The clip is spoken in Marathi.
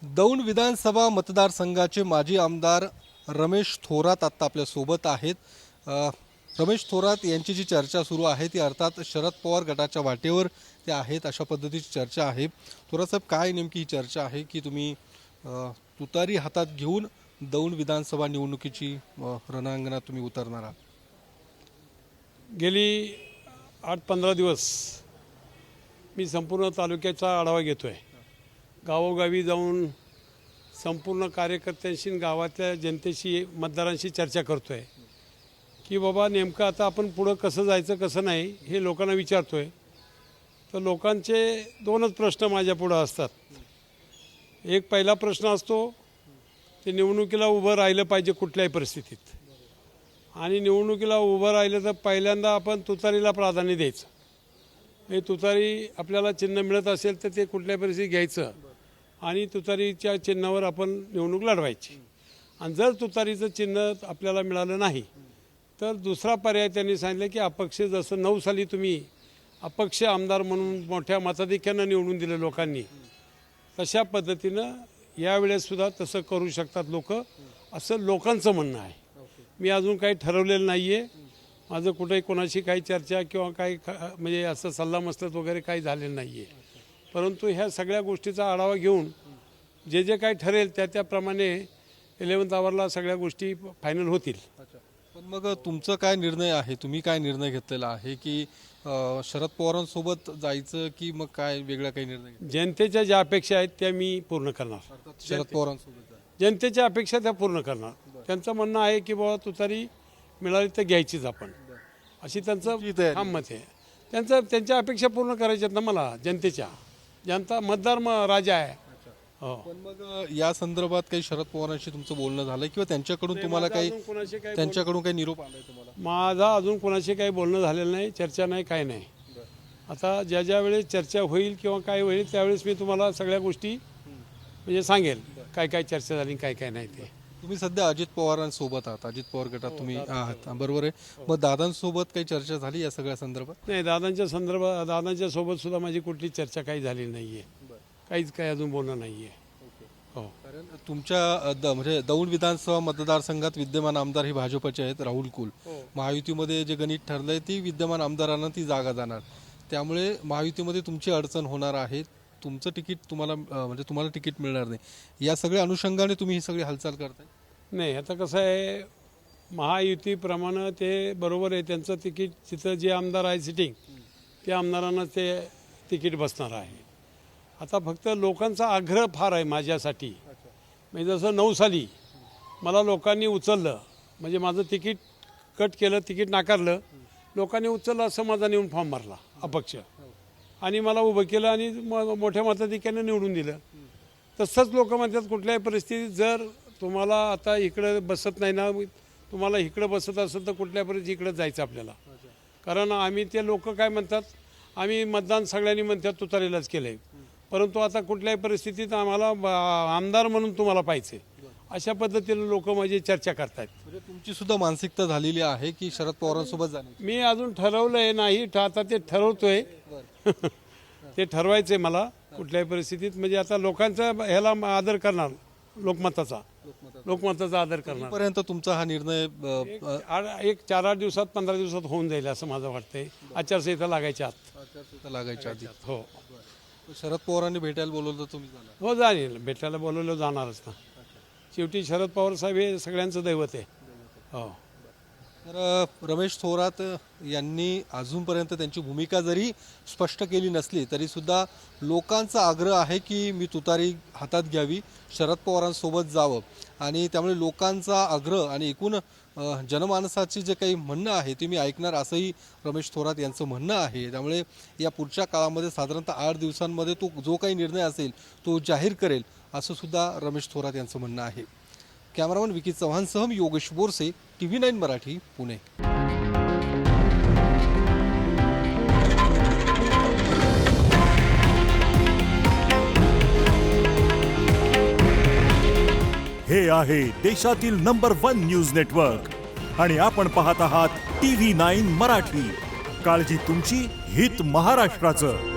दौंड विधानसभा मतदारसंघाचे माजी आमदार रमेश थोरात आता आपल्या सोबत आहेत। रमेश थोरात यांची जी चर्चा सुरू आहे ती अर्थात शरद पवार गटाच्या वाटेवर ते आहेत अशा पद्धतीची चर्चा आहे। थोरात साहेब, काय नेमकी ही चर्चा आहे की तुम्ही तुतारी हातात घेऊन दौंड विधानसभा निवडणुकीची रणांगणात तुम्ही उतरणार आहात? गेली 8-15 दिवस मी संपूर्ण तालुक्याचा आढावा घेतोय। गावोगावी जाऊन संपूर्ण कार्यकर्त्यांशी गावातल्या जनतेशी मतदारांशी चर्चा करतोय की बाबा नेमकं आता आपण पुढं कसं जायचं कसं नाही हे लोकांना विचारतोय। तर लोकांचे दोनच प्रश्न माझ्या पुढं असतात। एक पहिला प्रश्न असतो ते निवडणुकीला उभं राहिलं पाहिजे कुठल्याही परिस्थितीत, आणि निवडणुकीला उभं राहिलं तर पहिल्यांदा आपण तुतारीला प्राधान्य द्यायचं। हे तुतारी आपल्याला चिन्ह मिळत असेल तर ते कुठल्याही परिस्थितीत घ्यायचं आणि तुतारीच्या चिन्हावर आपण निवडणूक लढवायची। आणि जर तुतारीचं चिन्ह आपल्याला मिळालं नाही तर दुसरा पर्याय त्यांनी सांगितलं की अपक्ष, जसं 9 साली तुम्ही अपक्ष आमदार म्हणून मोठ्या मताधिक्यानं निवडून दिलं लोकांनी, तशा पद्धतीनं यावेळेससुद्धा तसं करू शकतात लोक, असं लोकांचं म्हणणं आहे। मी अजून काही ठरवलेलं नाही आहे। माझं कुठेही कोणाशी काही चर्चा किंवा काही म्हणजे असं सल्लामसलत वगैरे काही झालेलं नाही आहे। परंतु ह्या सगळ्या गोष्टीचा आढावा घेऊन जे जे काही ठरेल त्याप्रमाणे 11th आवरला सगळ्या गोष्टी फायनल होतील। पण मग तुमचं काय निर्णय आहे? तुम्ही काय निर्णय घेतलेला आहे की शरद पवारांसोबत जायचं की मग काय वेगळा काही निर्णय? जनतेच्या ज्या अपेक्षा आहेत त्या मी पूर्ण करणार। शरद पवारांसोबत जनतेच्या अपेक्षा त्या पूर्ण करणार। त्यांचं म्हणणं आहे की बाबा तुतारी मिळाली तर घ्यायचीच आपण, अशी त्यांचं ठाम मत आहे। त्यांच्या अपेक्षा पूर्ण करायच्यात ना मला, जनतेच्या। जनता मतदार राजा आहे। हो। पण मग या संदर्भात काही शरद पवारांशी तुमचं बोलणं झालं किंवा त्यांच्याकडून तुम्हाला काही निरोप आलाय तुम्हाला? माझा अजून कोणाशी काही बोलणं झालेलं नाही, चर्चा नाही, काय नाही। आता ज्या वेळेस चर्चा होईल किंवा काय होईल त्यावेळेस मी तुम्हाला सगळ्या गोष्टी म्हणजे सांगेल काय काय चर्चा झाली काय काय नाही ते। तुम्ही सध्या अजित पवारांसोबत आहात, अजित पवार गटात तुम्ही आहात, बरोबर आहे? मग दादांसोबत काही चर्चा झाली या सगळ्या संदर्भात? नाही, दादांच्या सोबत सुद्धा माझी कुठली चर्चा काही झाली नाहीये, काहीच काही अजून बोलणं नाहीये। हो, कारण तुमच्या म्हणजे दौंड विधानसभा मतदारसंघात विद्यमान आमदार हे भाजपचे आहेत, राहुल कुल। महायुतीमध्ये जे गणित ठरलंय ती विद्यमान आमदारांना ती जागा जाणार, त्यामुळे महायुतीमध्ये तुमची अडचण होणार आहे। तुमचं तिकीट म्हणजे तुम्हाला तिकीट मिळणार नाही। या सगळ्या अनुषंगाने तुम्ही ही सगळी हालचाल करताय? नाही, आता कसं आहे, महायुतीप्रमाणे ते बरोबर आहे, त्यांचं तिकीट तिथं जे आमदार आहे सिटिंग त्या आमदारांना ते तिकीट बसणार आहे। आता फक्त लोकांचा आग्रह फार आहे माझ्यासाठी। म्हणजे जसं 9 साली मला लोकांनी उचललं, म्हणजे माझं तिकीट कट केलं, तिकीट नाकारलं, लोकांनी उचललं, असं माझा नेऊन फॉर्म भरला अपक्ष आणि मला उभं केलं आणि मोठ्या मताधिक्याने निवडून दिलं। तसंच लोक म्हणतात कुठल्याही परिस्थितीत जर तुम्हाला आता इकडं बसत नाही ना, तुम्हाला इकडं बसत असेल तर कुठल्या परिस्थितीत इकडं जायचं आपल्याला। कारण आम्ही ते लोक काय म्हणतात, आम्ही मतदान सगळ्यांनी म्हणतात तुतारीलाच केलं आहे, परंतु आता कुठल्याही परिस्थितीत आम्हाला आमदार म्हणून तुम्हाला पाहिजे, अशा पद्धतीने लोक माझी चर्चा करतायत। म्हणजे तुमची सुद्धा मानसिकता झालेली आहे की शरद पवारांसोबत जाणे? मी अजून ठरवलंय नाही, आता ते ठरवतोय ते ठरवायचंय मला कुठल्याही परिस्थितीत। म्हणजे आता लोकांचा ह्याला आदर करणार, लोकमताचा आदर करणार। पर्यंत तुमचा हा निर्णय एक 4-8 दिवसात 15 दिवसात होऊन जाईल असं माझं वाटतंय, आचारसंहिता लागायच्या आधी। हो, शरद पवारांनी भेटायला बोलवलं तर तुम्ही जाणार? हो, जाईल, भेटायला बोलवलं जाणारच ना। शेवटी शरद पवार साहेब हे सगळ्यांचं दैवत आहे। हो। तर रमेश थोरात यांनी अजूनपर्यंत त्यांची भूमिका जरी स्पष्ट केली नसली तरी सुद्धा लोकांचा आग्रह आहे की मी तुतारी हातात घ्यावी, शरद पवारांसोबत जावं, आणि त्यामुळे लोकांचा आग्रह आणि एकूण जनमानसाचे जे काही म्हणणं आहे ते मी ऐकणार, असंही रमेश थोरात यांचं म्हणणं आहे। त्यामुळे या पुढच्या काळामध्ये साधारणतः 8 दिवसांमध्ये तो जो काही निर्णय असेल तो जाहीर करेल, असं सुद्धा रमेश थोरात यांचं म्हणणं आहे। कॅमेरामन विकी चव्हाणसह मी योगेश बोरसे, TV9 मराठी, पुणे। हे आहे देशातील नंबर 1 न्यूज नेटवर्क आणि आपण पाहत आहात TV9 मराठी। काळजी तुमची, हित महाराष्ट्राचं।